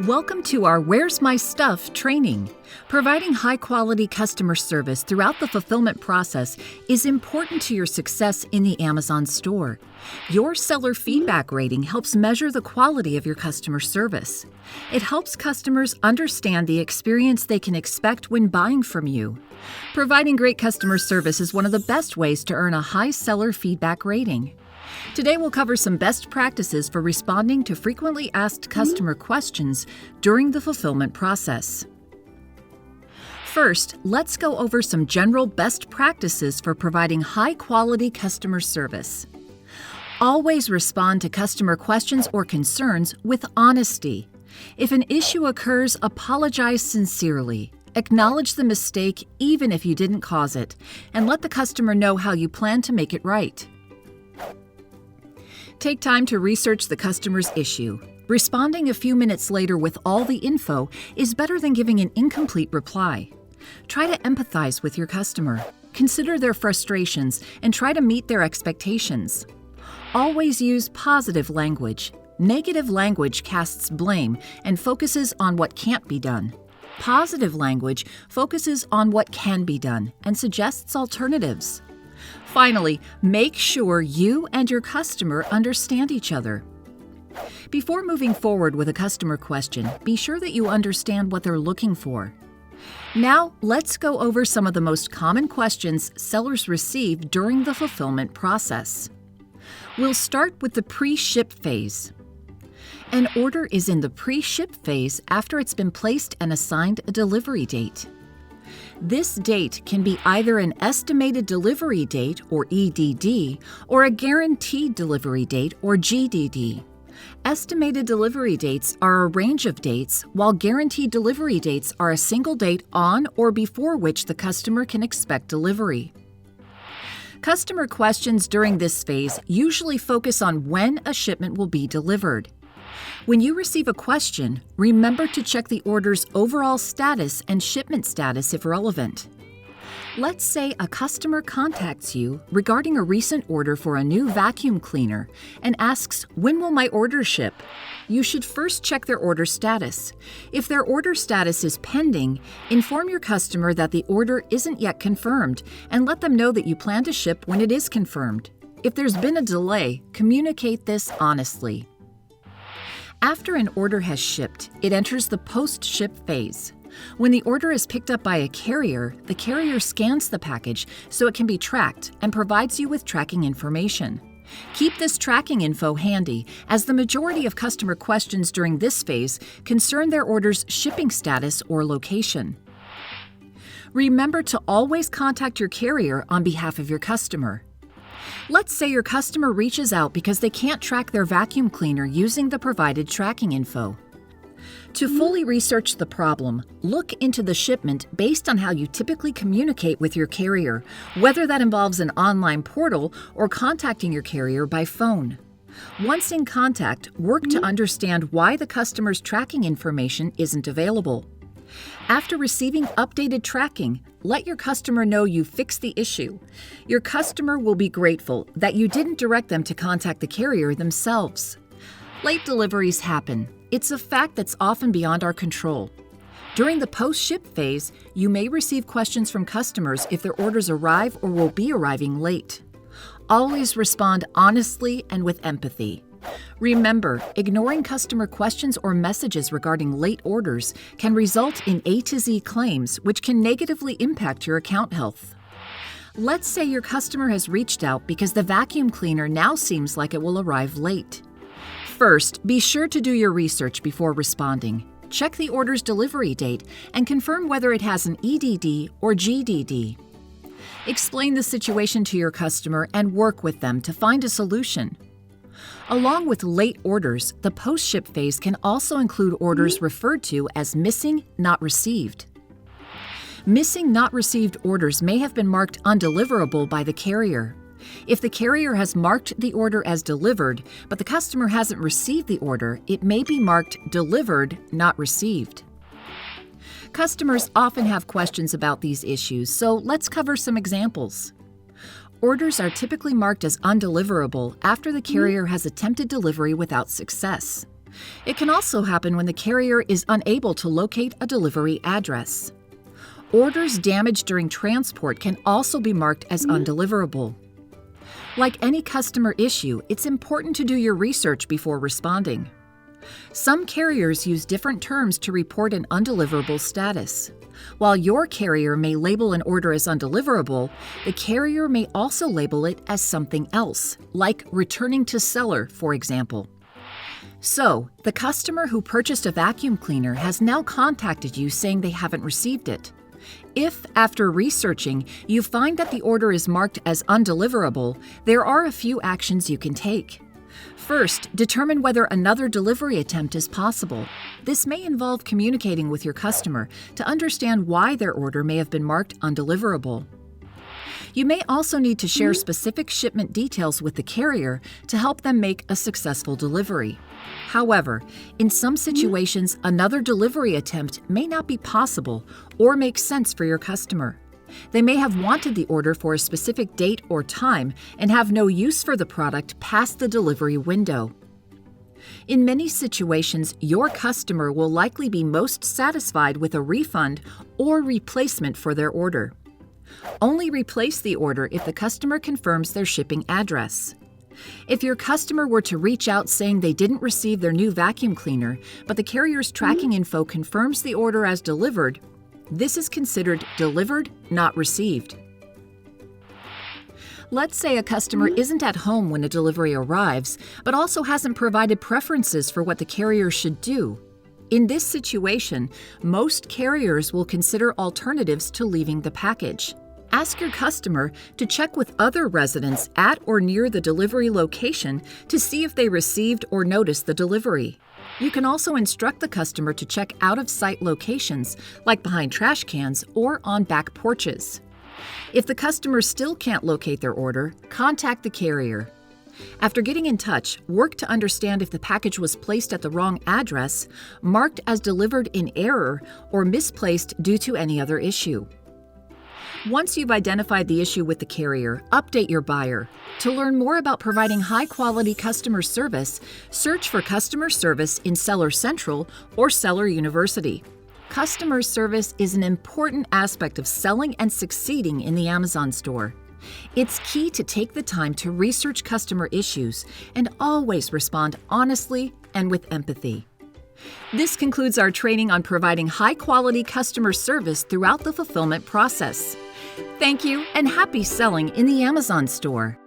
Welcome to our Where's My Stuff training. Providing high-quality customer service throughout the fulfillment process is important to your success in the Amazon store. Your seller feedback rating helps measure the quality of your customer service. It helps customers understand the experience they can expect when buying from you. Providing great customer service is one of the best ways to earn a high seller feedback rating. Today we'll cover some best practices for responding to frequently asked customer questions during the fulfillment process. First, let's go over some general best practices for providing high-quality customer service. Always respond to customer questions or concerns with honesty. If an issue occurs, apologize sincerely. Acknowledge the mistake even if you didn't cause it, and let the customer know how you plan to make it right. Take time to research the customer's issue. Responding a few minutes later with all the info is better than giving an incomplete reply. Try to empathize with your customer. Consider their frustrations and try to meet their expectations. Always use positive language. Negative language casts blame and focuses on what can't be done. Positive language focuses on what can be done and suggests alternatives. Finally, make sure you and your customer understand each other. Before moving forward with a customer question, be sure that you understand what they're looking for. Now, let's go over some of the most common questions sellers receive during the fulfillment process. We'll start with the pre-ship phase. An order is in the pre-ship phase after it's been placed and assigned a delivery date. This date can be either an estimated delivery date, or EDD, or a guaranteed delivery date, or GDD. Estimated delivery dates are a range of dates, while guaranteed delivery dates are a single date on or before which the customer can expect delivery. Customer questions during this phase usually focus on when a shipment will be delivered. When you receive a question, remember to check the order's overall status and shipment status if relevant. Let's say a customer contacts you regarding a recent order for a new vacuum cleaner and asks, "When will my order ship?" You should first check their order status. If their order status is pending, inform your customer that the order isn't yet confirmed and let them know that you plan to ship when it is confirmed. If there's been a delay, communicate this honestly. After an order has shipped, it enters the post-ship phase. When the order is picked up by a carrier, the carrier scans the package so it can be tracked and provides you with tracking information. Keep this tracking info handy, as the majority of customer questions during this phase concern their order's shipping status or location. Remember to always contact your carrier on behalf of your customer. Let's say your customer reaches out because they can't track their vacuum cleaner using the provided tracking info. To fully research the problem, look into the shipment based on how you typically communicate with your carrier, whether that involves an online portal or contacting your carrier by phone. Once in contact, work to understand why the customer's tracking information isn't available. After receiving updated tracking, let your customer know you fixed the issue. Your customer will be grateful that you didn't direct them to contact the carrier themselves. Late deliveries happen. It's a fact that's often beyond our control. During the post-ship phase, you may receive questions from customers if their orders arrive or will be arriving late. Always respond honestly and with empathy. Remember, ignoring customer questions or messages regarding late orders can result in A to Z claims, which can negatively impact your account health. Let's say your customer has reached out because the vacuum cleaner now seems like it will arrive late. First, be sure to do your research before responding. Check the order's delivery date and confirm whether it has an EDD or GDD. Explain the situation to your customer and work with them to find a solution. Along with late orders, the post-ship phase can also include orders referred to as missing, not received. Missing, not received orders may have been marked undeliverable by the carrier. If the carrier has marked the order as delivered, but the customer hasn't received the order, it may be marked delivered, not received. Customers often have questions about these issues, so let's cover some examples. Orders are typically marked as undeliverable after the carrier has attempted delivery without success. It can also happen when the carrier is unable to locate a delivery address. Orders damaged during transport can also be marked as undeliverable. Like any customer issue, it's important to do your research before responding. Some carriers use different terms to report an undeliverable status. While your carrier may label an order as undeliverable, the carrier may also label it as something else, like returning to seller, for example. So, the customer who purchased a vacuum cleaner has now contacted you saying they haven't received it. If, after researching, you find that the order is marked as undeliverable, there are a few actions you can take. First, determine whether another delivery attempt is possible. This may involve communicating with your customer to understand why their order may have been marked undeliverable. You may also need to share specific shipment details with the carrier to help them make a successful delivery. However, in some situations, another delivery attempt may not be possible or make sense for your customer. They may have wanted the order for a specific date or time and have no use for the product past the delivery window. In many situations, your customer will likely be most satisfied with a refund or replacement for their order. Only replace the order if the customer confirms their shipping address. If your customer were to reach out saying they didn't receive their new vacuum cleaner, but the carrier's tracking info confirms the order as delivered, this is considered delivered, not received. Let's say a customer isn't at home when a delivery arrives, but also hasn't provided preferences for what the carrier should do. In this situation, most carriers will consider alternatives to leaving the package. Ask your customer to check with other residents at or near the delivery location to see if they received or noticed the delivery. You can also instruct the customer to check out-of-site locations, like behind trash cans or on back porches. If the customer still can't locate their order, contact the carrier. After getting in touch, work to understand if the package was placed at the wrong address, marked as delivered in error, or misplaced due to any other issue. Once you've identified the issue with the carrier, update your buyer. To learn more about providing high-quality customer service, search for customer service in Seller Central or Seller University. Customer service is an important aspect of selling and succeeding in the Amazon store. It's key to take the time to research customer issues and always respond honestly and with empathy. This concludes our training on providing high-quality customer service throughout the fulfillment process. Thank you and happy selling in the Amazon store.